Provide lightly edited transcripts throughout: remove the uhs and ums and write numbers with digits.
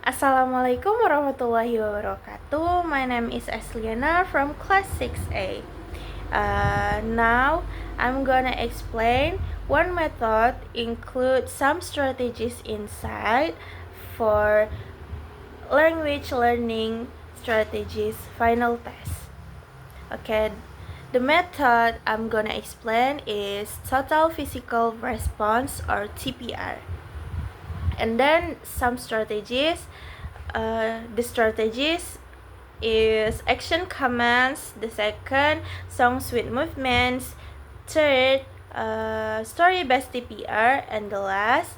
Assalamualaikum warahmatullahi wabarakatuh. My name is Esliana from class 6A. Now I'm gonna explain one method include some strategies inside for language learning strategies final test. Okay, the method I'm gonna explain is total physical response or TPR. And then some strategies. The strategies is action commands. The second, songs with movements. Third, story based TPR. And the last,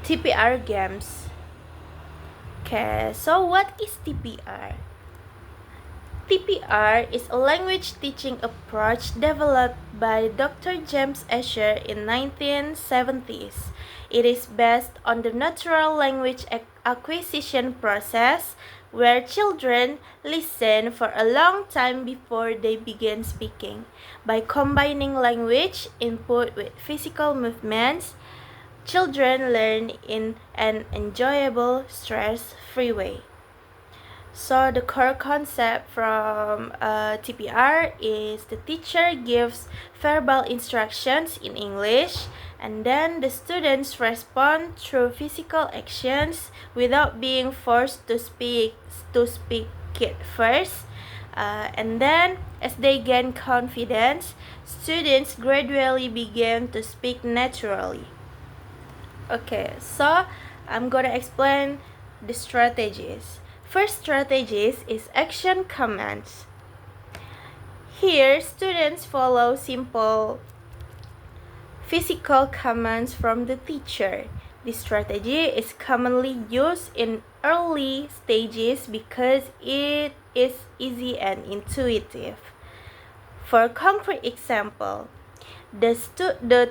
TPR games. Okay, so what is TPR? TPR is a language teaching approach developed by Dr. James Asher in 1970s. It is based on the natural language acquisition process where children listen for a long time before they begin speaking. By combining language input with physical movements, children learn in an enjoyable, stress-free way. So the core concept from TPR is the teacher gives verbal instructions in English and then the students respond through physical actions without being forced to speak it first. And then as they gain confidence, students gradually begin to speak naturally. Okay, so I'm gonna explain the strategies. First strategies is action commands. Here, students follow simple physical commands from the teacher. This strategy is commonly used in early stages because it is easy and intuitive. For concrete example, the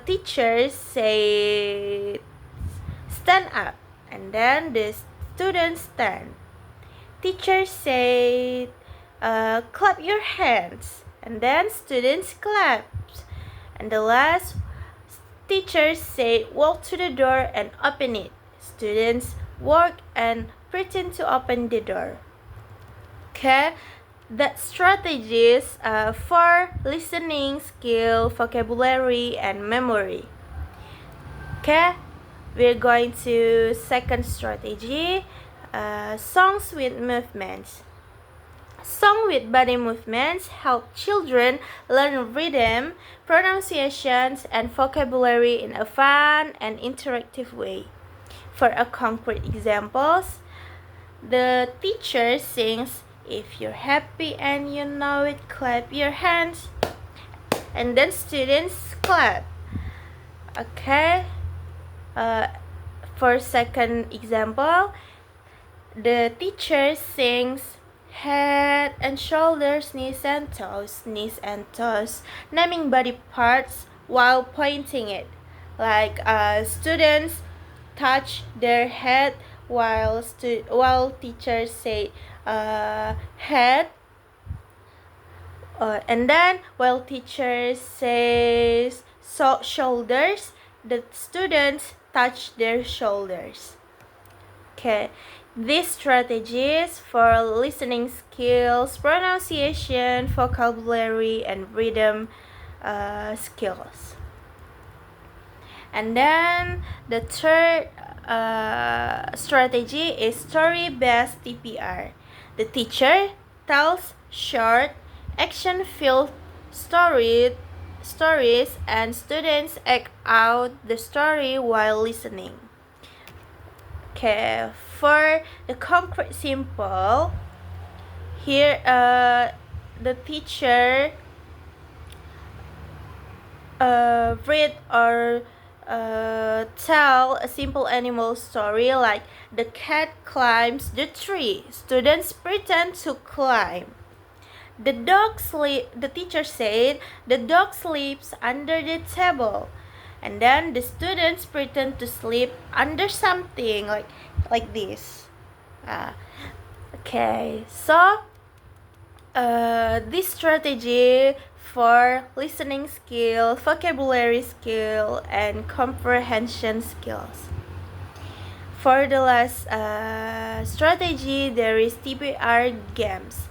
teacher says stand up and then the students stand. Teacher said, clap your hands, and then students clap. And the last, teacher said, walk to the door and open it. Students walk and pretend to open the door. Okay, that strategies for listening skill, vocabulary, and memory. Okay, we're going to second strategy. Songs with movements. Songs with body movements help children learn rhythm, pronunciations, and vocabulary in a fun and interactive way. For a concrete examples, the teacher sings, "If you're happy and you know it, clap your hands." And then students clap. Okay. For second example, the teacher sings head and shoulders, knees and toes, naming body parts while pointing it. Like students touch their head while teachers say head, and then while teacher says shoulders, the students touch their shoulders. Okay, these strategies for listening skills, pronunciation, vocabulary, and rhythm skills. And then the third strategy is story-based TPR. The teacher tells short, action-filled stories and students act out the story while listening. Okay, for the concrete simple, here the teacher read or tell a simple animal story like the cat climbs the tree. Students pretend to climb. The teacher said the dog sleeps under the table. And then the students pretend to sleep under something like this. Okay, so this strategy for listening skill, vocabulary skill, and comprehension skills. For the last strategy, there is TPR games.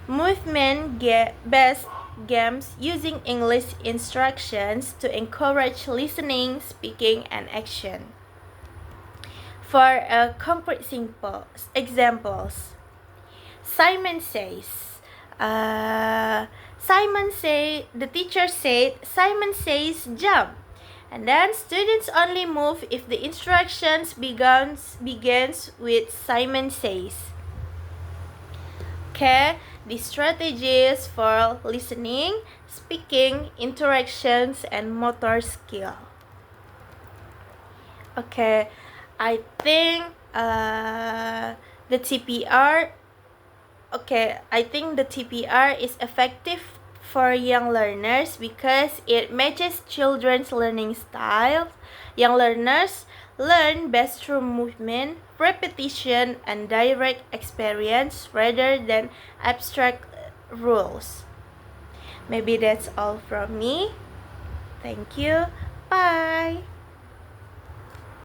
Movement-based games using English instructions to encourage listening, speaking, and action. For concrete simple examples, Simon says, the teacher said, Simon says jump. And then students only move if the instructions begins with Simon says. Okay, the strategies for listening, speaking, interactions, and motor skill. Okay, I think the TPR. Okay, I think the TPR is effective for young learners because it matches children's learning styles. Young learners learn best through movement, repetition, and direct experience rather than abstract rules. Maybe that's all from me. Thank you. Bye.